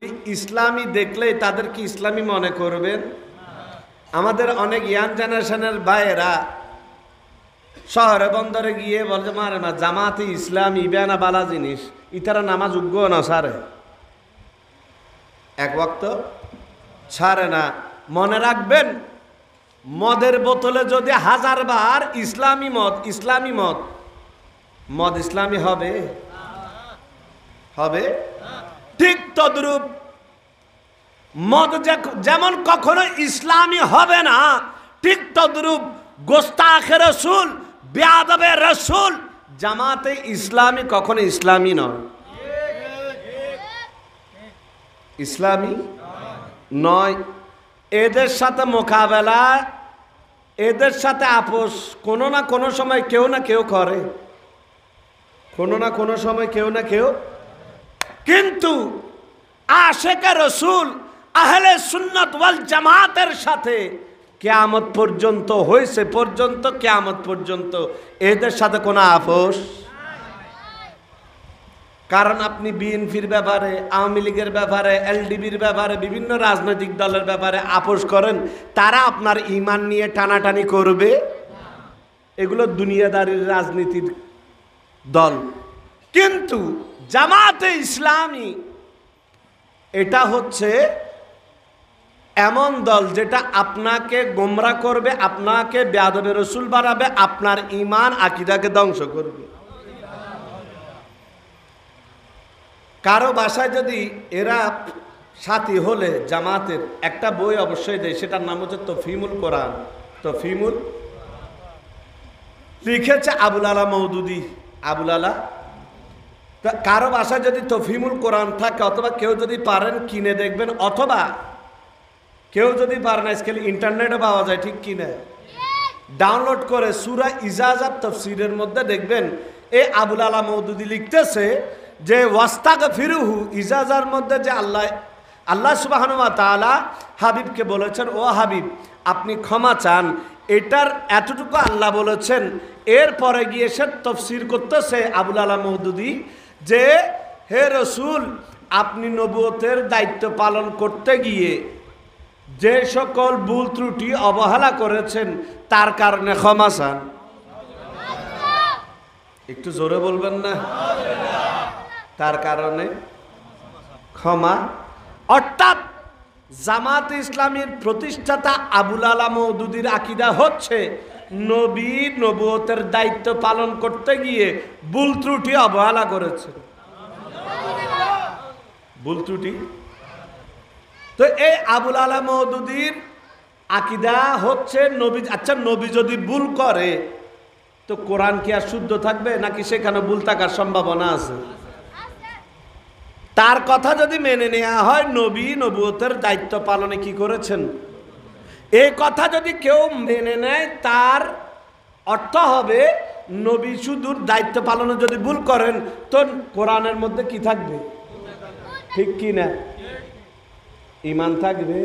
ইসলামী দেখলেই তাদের কি ইসলামী মনে করবেন? আমাদের অনেক ইয়াং জেনারেশনের ভাইয়েরা শহরে বন্দরে গিয়ে বলছে মারে মা জামাতে ইসলামী বেনা বালা জিনিস ইতারা নামাজ যোগ্য না সারে এক ওয়াক্ত ছাড়ে না। মনে রাখবেন, মদের বোতলে যদি 1000 বার ইসলামী মদ ইসলামী হবে হবে ঠিক তদ্রূপ মদ যেমন কখনো ইসলামী হবে না, ঠিক তদ্রূপ গোস্তাখে রসুল বেয়াদবে রসুল জামাতে ইসলামী কখনো ইসলামী নয়, ইসলামী নয়। এদের সাথে মোকাবেলা, এদের সাথে আপোষ কোনো না কোনো সময় কেউ না কেউ করে, কোনো না কোনো সময় কেউ না কেউ। কিন্তু আশেকে রসুল আহলে সুন্নাত ওয়াল জামাতের সাথে কিয়ামত পর্যন্ত হয়েছে পর্যন্ত কিয়ামত পর্যন্ত এদের সাথে কোনো আপোষ। কারণ আপনি বিএনপির ব্যাপারে, আওয়ামী লীগের ব্যাপারে, এলডিবির ব্যাপারে, বিভিন্ন রাজনৈতিক দলের ব্যাপারে আপোষ করেন, তারা আপনার ঈমান নিয়ে টানাটানি করবে। এগুলো দুনিয়াদারির রাজনীতির দল। কিন্তু জামাতে ইসলামী এটা হচ্ছে এমন দল যেটা আপনাকে গোমরা করবে, আপনাকে বেয়াদবে রসুল বানাবে, আপনার ঈমান আকীদাকে ধ্বংস করবে। কারো বাসায় যদি এরা সাথী হলে জামাতের একটা বই অবশ্যই দেয়, সেটার নাম হচ্ছে তফহিমুল কোরআন। তফহিমুল লিখেছে আবুল আলা মওদুদি। আবুল আলা, কারো বাসায় যদি তফহিমুল কোরআন থাকে, অথবা কেউ যদি পারেন কিনে দেখবেন, অথবা কেউ যদি পারেন আজকাল ইন্টারনেটে পাওয়া যায়, ঠিক কিনা, ডাউনলোড করে সূরা ইজাজাত তাফসীরের মধ্যে দেখবেন এই আবুল আলা মওদুদি লিখতেছে যে ওয়াস্তাগফিরুহু, ইজাজার মধ্যে যে আল্লাহ সুবহানাহু ওয়া তাআলা হাবিবকে বলেছেন, ও হাবিব আপনি ক্ষমা চান, এটার এতটুকু আল্লাহ বলেছেন। এরপরে গিয়ে সে তাফসীর করতেছে আবুল আলা মওদুদি যে হে রসুল, আপনি নবুয়তের দায়িত্ব পালন করতে গিয়ে যে সকল ভুল ত্রুটি অবহেলা করেছেন তার কারণে ক্ষমা চান। একটু জোরে বলবেন না? তার কারণে ক্ষমা। অর্থাৎ জামাত ইসলামীর প্রতিষ্ঠাতা আবুল আলা মওদুদির আকীদা হচ্ছে নবী নবুয়তের দায়িত্ব পালন করতে গিয়ে ভুল ত্রুটি অবহেলা করেছে, ভুল ত্রুটি। তো এই আবুল আলা মওদুদির আকীদা হচ্ছে নবী, আচ্ছা নবী যদি ভুল করে তো কোরআন কি আর শুদ্ধ থাকবে নাকি সেখানে ভুল থাকার সম্ভাবনা আছে? তার কথা যদি মেনে নেওয়া হয়, নবী নবুয়তের দায়িত্ব পালনে কি করেছেন, এই কথা যদি কেউ মেনে নেয়, তার অর্থ হবে নবী শুধু দায়িত্ব পালনে যদি ভুল করেন তো কোরআনের মধ্যে কি থাকবে, ঠিক কি না, ঈমান থাকবে।